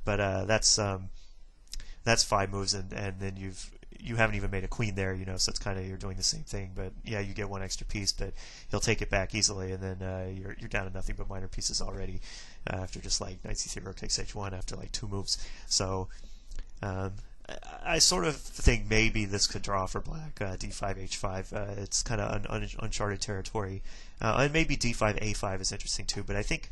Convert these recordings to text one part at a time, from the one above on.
But that's 5 moves, and then you haven't even made a queen there, so it's kind of you're doing the same thing, but yeah, you get one extra piece, but he'll take it back easily, and then you're down to nothing but minor pieces already after just like knight c3 rook takes h1 after like 2 moves. So um, I sort of think maybe this could draw for black, d5 h5. It's kind of uncharted territory, and maybe d5 a5 is interesting too. But I think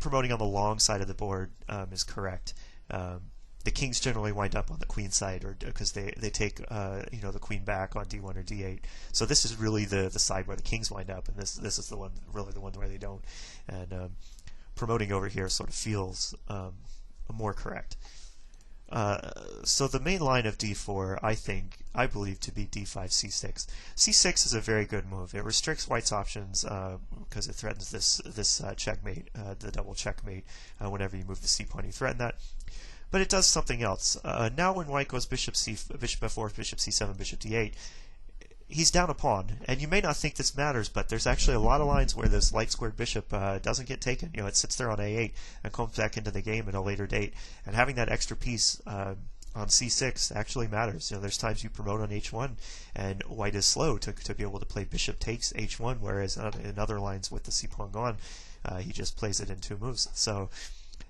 promoting on the long side of the board is correct. The kings generally wind up on the queen side, or because they take the queen back on d1 or d8. So this is really the side where the kings wind up, and this is the one where they don't. And promoting over here sort of feels more correct. So the main line of d4, I believe to be d5 c6. c6 is a very good move. It restricts white's options because it threatens this checkmate, the double checkmate. Whenever you move the c pawn, you threaten that. But it does something else. Now when white goes bishop f4, bishop c7, bishop d8, he's down a pawn. And you may not think this matters, but there's actually a lot of lines where this light squared bishop doesn't get taken. It sits there on a8 and comes back into the game at a later date. And having that extra piece on c6 actually matters. There's times you promote on h1, and white is slow to be able to play bishop takes h1, whereas in other lines with the c pawn gone, he just plays it in 2 moves. So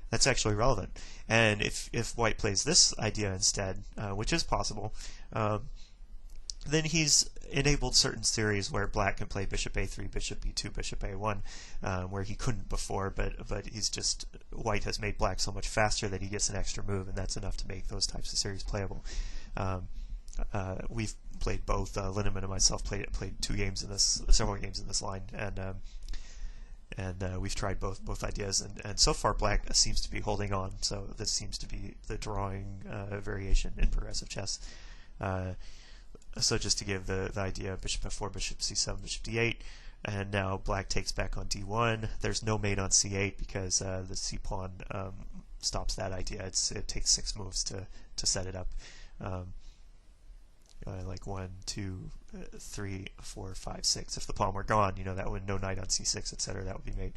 that's actually relevant. And if white plays this idea instead, which is possible, then he's enabled certain series where black can play bishop a3, bishop b2, bishop a1, where he couldn't before, but he's just, white has made black so much faster that he gets an extra move, and that's enough to make those types of series playable. We've played both. Linneman and myself played 2 games in this, several games in this line, and we've tried both ideas, and so far black seems to be holding on. So this seems to be the drawing variation in progressive chess. So just to give the idea, bishop f4, bishop c7, bishop d8, and now black takes back on d1. There's no mate on c8 because the c pawn stops that idea. It takes 6 moves to set it up. Like 1, 2, 3, 4, 5, 6. If the pawn were gone, that would no knight on c6, etc. That would be mate.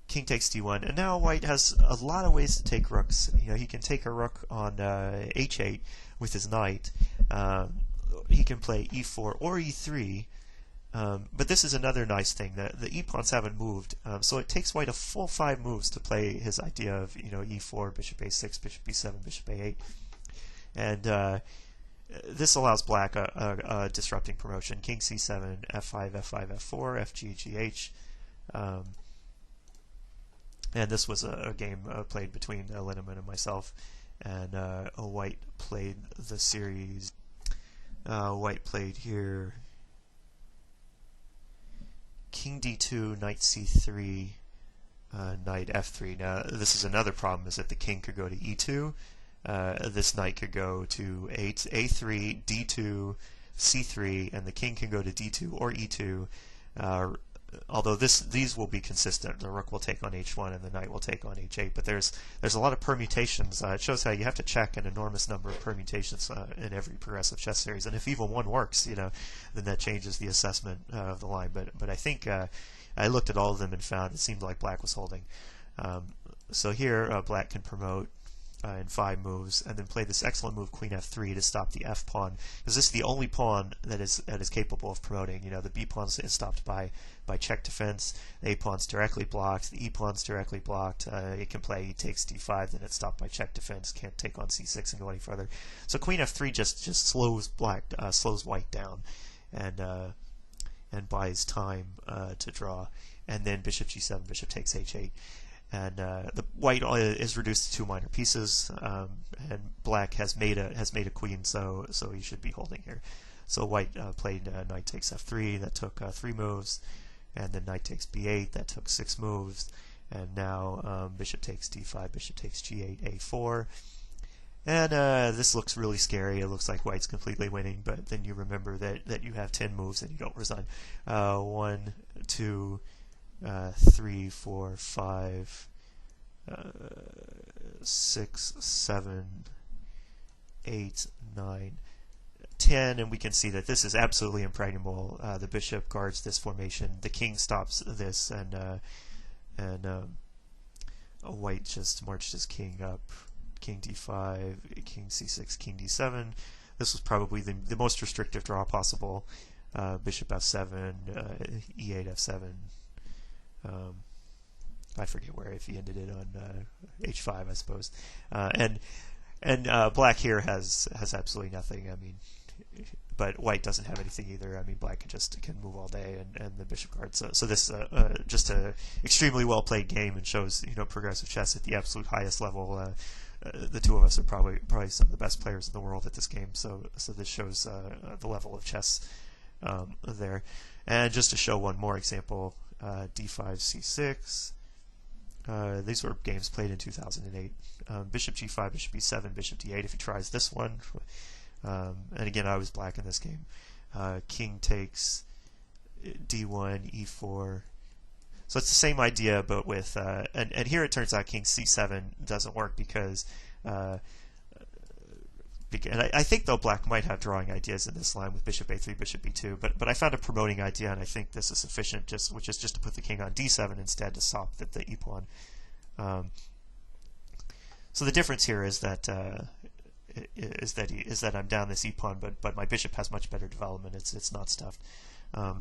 King takes d1, and now white has a lot of ways to take rooks. He can take a rook on h8 with his knight. He can play e4 or e3. But this is another nice thing, that the e-pawns haven't moved, so it takes white a full 5 moves to play his idea of e4, bishop a6, bishop b7, bishop a8. And this allows black a disrupting promotion. King c7, f5, f5, f4, fg, gh. And this was a game played between Linneman and myself. And white played the series. White played here king d2, knight c3, knight f3. Now this is another problem, is that the king could go to e2. This knight could go to a3, d2, c3, and the king can go to d2 or e2. Although these will be consistent. The rook will take on h1 and the knight will take on h8. But there's a lot of permutations. It shows how you have to check an enormous number of permutations in every progressive chess series. And if even one works, then that changes the assessment of the line. But I think I looked at all of them and found it seemed like black was holding. So here black can promote in 5 moves, and then play this excellent move queen f3 to stop the f pawn, because this is the only pawn that is capable of promoting. The b pawn is stopped by check defense, the a pawn's directly blocked, the e pawn's directly blocked. It can play e takes d5, then it's stopped by check defense, can't take on c6 and go any further. So queen f3 just slows slows white down, and buys time to draw. And then bishop g7, bishop takes h8. And the white is reduced to 2 minor pieces, and black has made a queen, so he should be holding here. So white played knight takes f3, that took 3 moves, and then knight takes b8, that took 6 moves, and now bishop takes d5, bishop takes g8, a4, and this looks really scary. It looks like white's completely winning, but then you remember that you have 10 moves and you don't resign. 1, 2, 3, 4, 5, 6, 7, 8, 9, 10, and we can see that this is absolutely impregnable. The bishop guards this formation. The king stops this, and white just marched his king up, king d5, king c6, king d7. This was probably the most restrictive draw possible. Bishop f7, e8 f7. I forget where, if he ended it on h5, I suppose. And black here has absolutely nothing. I mean, but white doesn't have anything either. I mean, black can move all day, and the bishop guard. So this just a extremely well played game, and shows progressive chess at the absolute highest level. The two of us are probably some of the best players in the world at this game. So this shows the level of chess there. And just to show one more example, d5 c6. These were games played in 2008. Bishop g5, bishop e7, bishop d8. If he tries this one, and again I was black in this game. King takes d1, e4. So it's the same idea, but with and here it turns out king c7 doesn't work because and I think though black might have drawing ideas in this line with bishop a3, bishop b2, but I found a promoting idea, and I think this is sufficient, which is just to put the king on d7 instead to stop the e pawn. So the difference here is that I'm down this e pawn, but my bishop has much better development. It's not stuffed.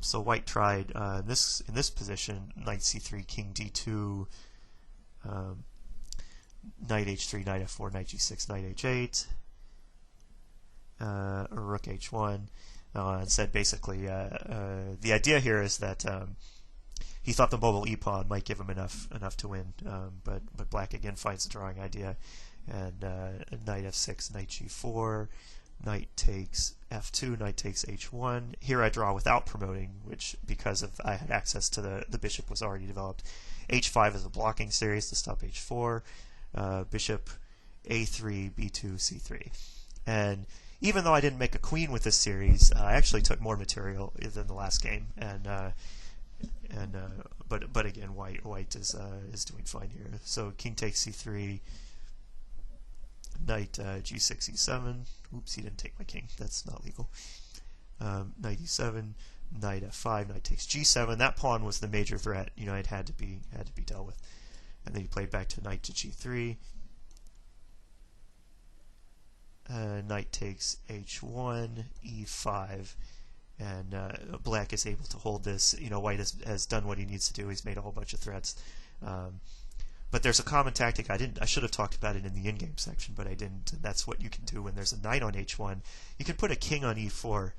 So white tried in this position, knight c3, king d2, knight h3, knight f4, knight g6, knight h8. Rook h1, and said basically the idea here is that he thought the mobile e pawn might give him enough to win, but black again finds the drawing idea, and knight f6, knight g4, knight takes f2, knight takes h1. Here I draw without promoting, which because I had access to the bishop was already developed. h5 is a blocking series to stop h4, bishop a3, b2, c3, and even though I didn't make a queen with this series, I actually took more material than the last game, but again, white is doing fine here. So king takes c3, knight g6, e7. Oops, he didn't take my king. That's not legal. Knight e7, knight f5, knight takes g7. That pawn was the major threat. It had to be dealt with. And then he played back to knight to g3. Knight takes h1, e5, and black is able to hold this. White has done what he needs to do. He's made a whole bunch of threats. But there's a common tactic. I should have talked about it in the in-game section, but I didn't. And that's what you can do when there's a knight on h1. You can put a king on e4,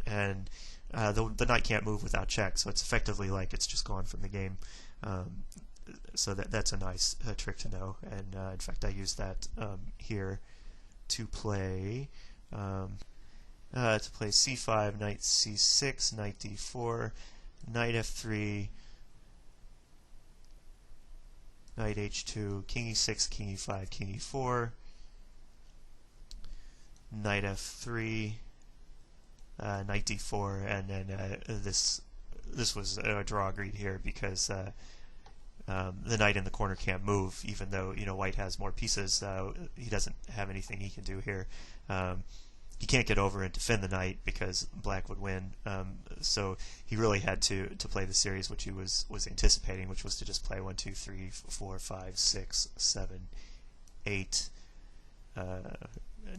and the knight can't move without check, so it's effectively like it's just gone from the game. So that's a nice trick to know. And in fact, I used that here to play c5, knight c6, knight d4, knight f3, knight h2, king e6, king e5, king e4, knight f3, knight d4, and then this was a draw agreed here because the knight in the corner can't move, even though white has more pieces. He doesn't have anything he can do here. He can't get over and defend the knight because black would win. So he really had to play the series which he was anticipating, which was to just play 1, 2, 3, 4, 5, 6, 7, 8,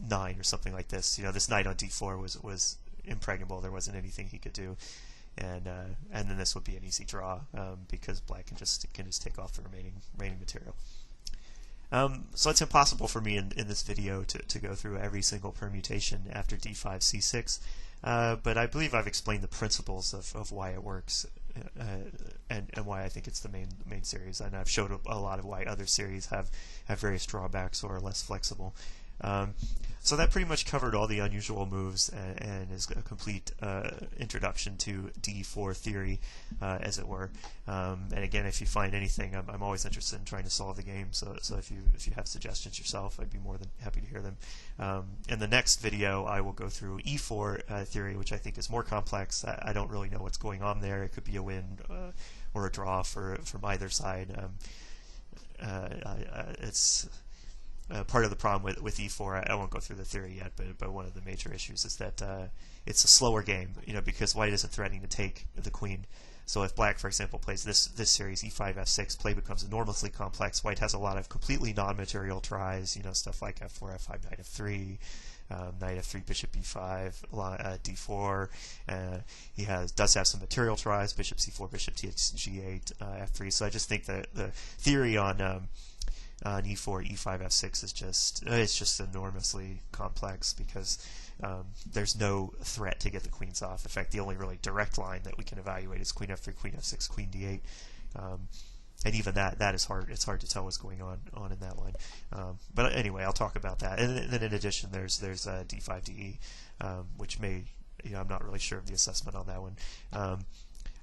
9 or something like this. This knight on d4 was impregnable. There wasn't anything he could do. And then this would be an easy draw because black can just take off the remaining material. So it's impossible for me in this video to go through every single permutation after d5 c6, but I believe I've explained the principles of why it works and why I think it's the main series, and I've showed a lot of why other series have various drawbacks or are less flexible. So that pretty much covered all the unusual moves and is a complete introduction to d4 theory, as it were. And again, if you find anything, I'm always interested in trying to solve the game. So if you have suggestions yourself, I'd be more than happy to hear them. In the next video, I will go through e4 theory, which I think is more complex. I don't really know what's going on there. It could be a win or a draw from either side. It's part of the problem with e4. I won't go through the theory yet, but one of the major issues is that it's a slower game, because white isn't threatening to take the queen. So if black, for example, plays this series e5 f6, play becomes enormously complex. White has a lot of completely non-material tries, stuff like f4, f5, knight f3, knight f3, bishop b5, d4. He does have some material tries, bishop c4, bishop g8, f3. So I just think that the theory on e4, e5, f6 is just enormously complex, because there's no threat to get the queens off. In fact, the only really direct line that we can evaluate is queen f3, queen f6, queen d8. And even that is hard. It's hard to tell what's going on in that line. But anyway, I'll talk about that. And then in addition, there's d5, de, which may, I'm not really sure of the assessment on that one.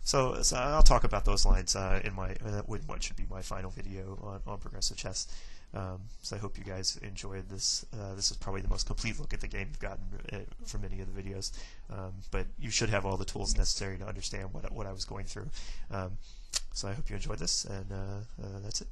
So I'll talk about those lines in what should be my final video on progressive chess. So I hope you guys enjoyed this. This is probably the most complete look at the game you've gotten from any of the videos. But you should have all the tools necessary to understand what I was going through. So I hope you enjoyed this, and that's it.